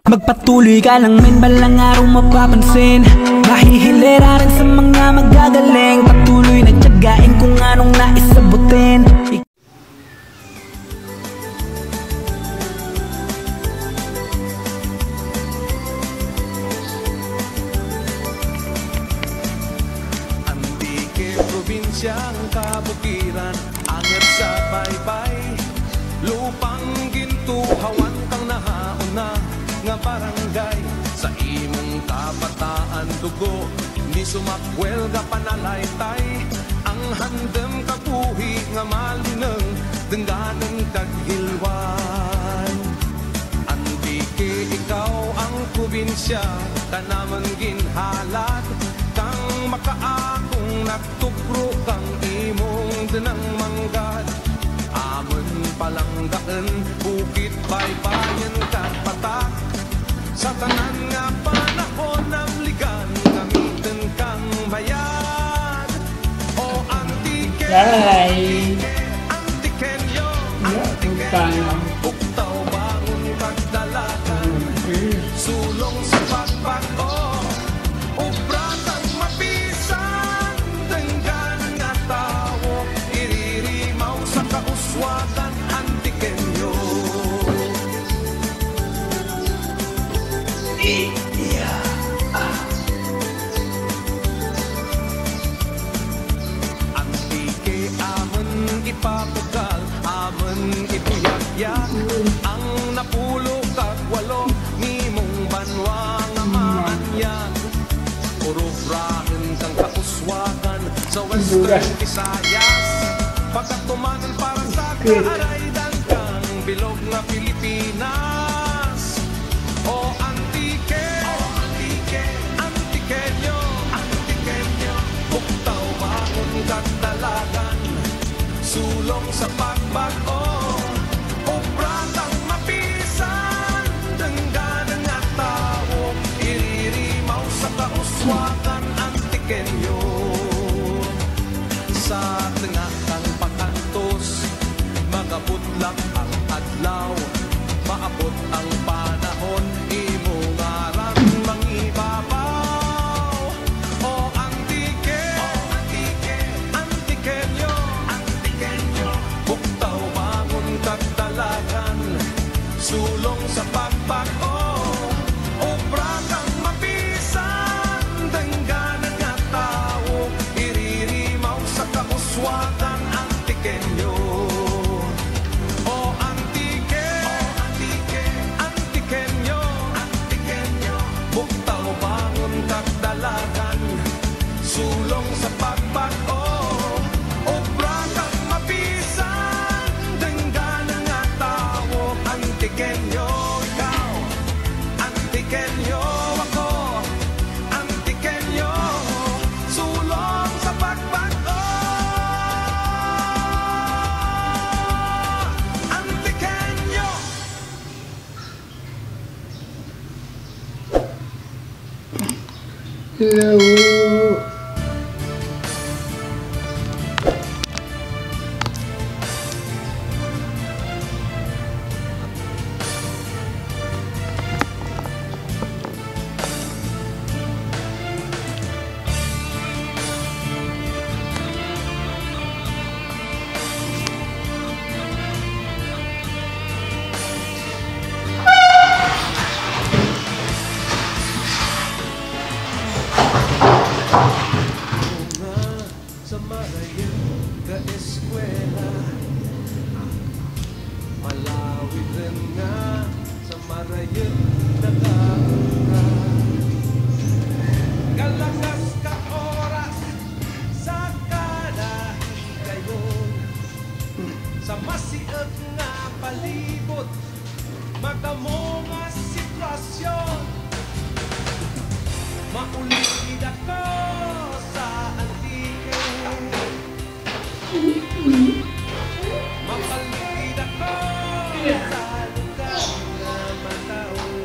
Magpatuloy ka lang men, balang araw mapapansin. Mahihilera rin sa mga magagaling. Patuloy na tiyagain kung anong naisabutin. Antique, probinsyang kabukiran, anger sa baybay, lupang gintuhawan kang nahauna nga barangay. Sa imong kabataan dugo ni sumakwel ga panalaytay, ang handem kabuhi nga malineng dengganen kaghilwan. Antique, ikaw ang probinsya kanaman ginhalad, kang makaakong nagtukro kang imong denang manggad. Amon palanggaan, bukit baybayan kat patak, sa tanan nga panahon ng ligan, gamitin kang bayan. O Antique, Antiqueño, Antiqueño, buktaw bangon kagdalakan, sulong sa pagbago, ubratang mapisan, denggan nga tao, iririmaw sa kauswagan, Antiqueño. Antique, amon ipapugal, amon ipuyagyak, ang napulo kagwalo nimong banwa nga maanyag. Urufrahen kang kauswagan sa Western Visayas, pagkatumanan para sa kaaraydan kang bilog nga Pilipinas. O Antique, Antiqueño, Antiqueño, buktaw bangon kagdalagan, sulong sa pagbago, ubratang mapisan, dengganen nga tao, iririmaw sa kauswagan, Antiqueño. Sa tengah kang pakantos, magabot lang ang adlaw, maabot ang panahon, imo ngaran mangibabaw. O Antique, Antiqueño, Antiqueño, buktaw bangon kagdalagan, sulong sa pagbago, ubratang mapisan, dengganen nga tao, iririmaw sa kauswagan, Antiqueño. O Antique, Antiqueño, Antiqueño, buktaw bangon kagdalagan, sulong sa pagbago, ubratang mapisan, dengganen nga tao, Antiqueño. Ikaw, Antiqueño, ako, Antiqueño, sulong sa pagbago, Antiqueño. Hello. Sa marayon ka eskwela, malawid rin nga sa marayon nakauna. Kalakas ka oras sa kanahigayon, sa masiag nga palibot, magamo nga sitwasyon, maulit ako sa Antique, mapalipid ako sa lugar na mataon.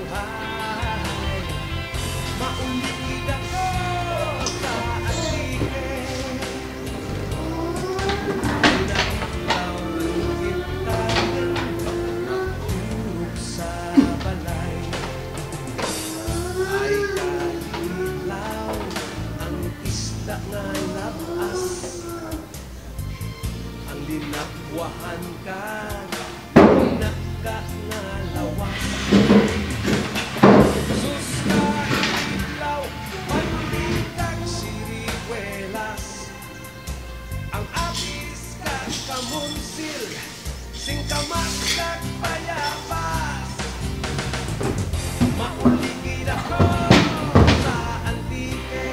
ako sa antike.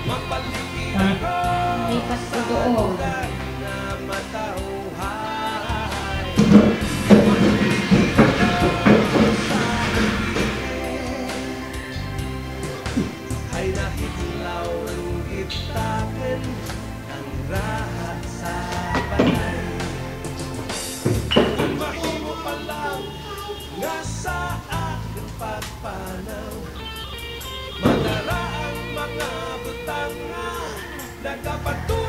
Mapaligid ako Lipas sa ko doon. lugar na matauhay. Mapaligid ako sa antike. Ay nahitlaw ang gitaken ang raha sa balay. Kung mahimo pa lang nga sa aking pagpanaw, madara ang mga butang nga nagapatuloy